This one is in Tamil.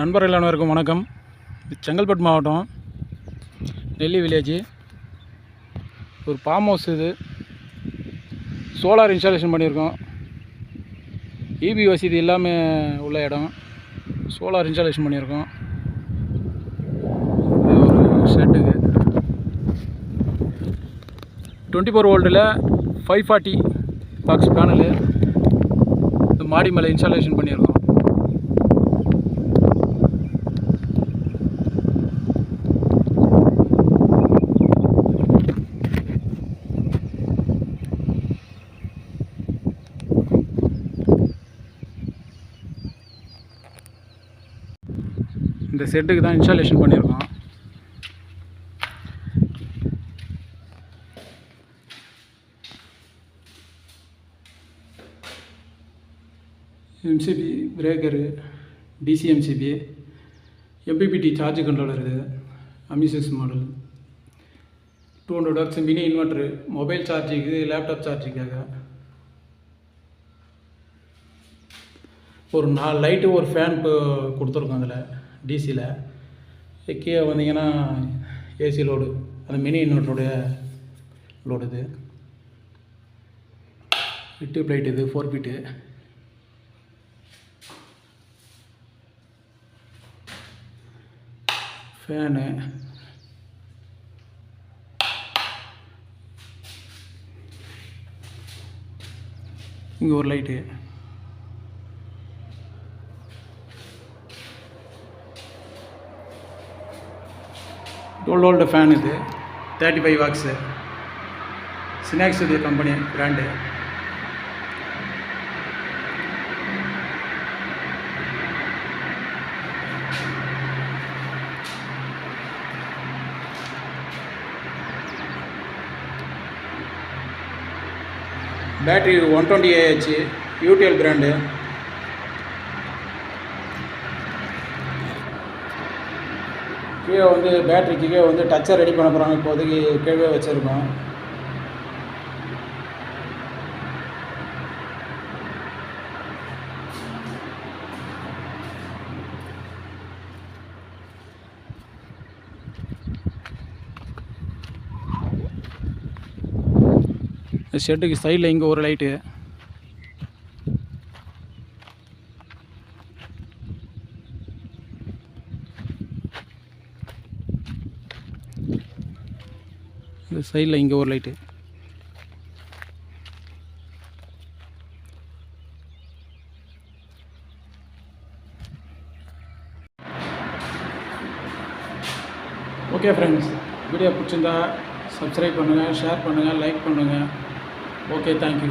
நண்பர்கள் அனைவருக்கும் வணக்கம். செங்கல்பட்டு மாவட்டம் நெல்லி வில்லேஜ் ஒரு ஃபார்ம் ஹவுஸ். இது சோலார் இன்ஸ்டாலேஷன் பண்ணியிருக்கோம். இபி வசதி இல்லாமல் உள்ள இடம். சோலார் இன்ஸ்டாலேஷன் பண்ணியிருக்கோம். இது ஒரு ஷெட்டுக்கு 24 வோல்ட்டில் 540 பாக்ஸ் பேனலு மாடி மேலே இன்ஸ்டாலேஷன் பண்ணியிருக்கோம். இந்த செட்டுக்கு தான் இன்ஸ்டாலேஷன் பண்ணியிருக்கோம். MCB breaker, DC MCB, MPPT charge controller, இது அமிசஸ் model. 200 watts mini inverter, mobile சார்ஜிங்கு, லேப்டாப் சார்ஜிங்காக. ஒரு 4 லைட்டு, ஒரு ஃபேன் கொடுத்துருக்கோம். அதில் டிசியில் கீழே வந்தீங்கன்னா ஏசி லோடு, அந்த மினி இன்வெர்ட்டருடைய லோடு. இது 8 பிளேட், இது 4 ஃபீட்டு. ஃபேனு, இங்கே ஒரு லைட்டு, ஓல்டு ஃபேன். இது 35 வாட்ஸு, சினாக்ஸ் இது company brand. Battery 120 Ah, UTL brand. கீழே வந்து பேட்டரிக்கு கீழே வந்து டச்சர் ரெடி பண்ண போகிறாங்க. இப்போதைக்கு கீழே வச்சுருக்கோம். ஷெட்டுக்கு சைடில் இங்கே ஒரு லைட்டு. இந்த சைடில் இங்கே ஒரு லைட்டு. ஓகே ஃப்ரெண்ட்ஸ், வீடியோ பிடிச்சிருந்தா சப்ஸ்கிரைப் பண்ணுங்கள், ஷேர் பண்ணுங்கள், லைக் பண்ணுங்கள். Okay, thank you.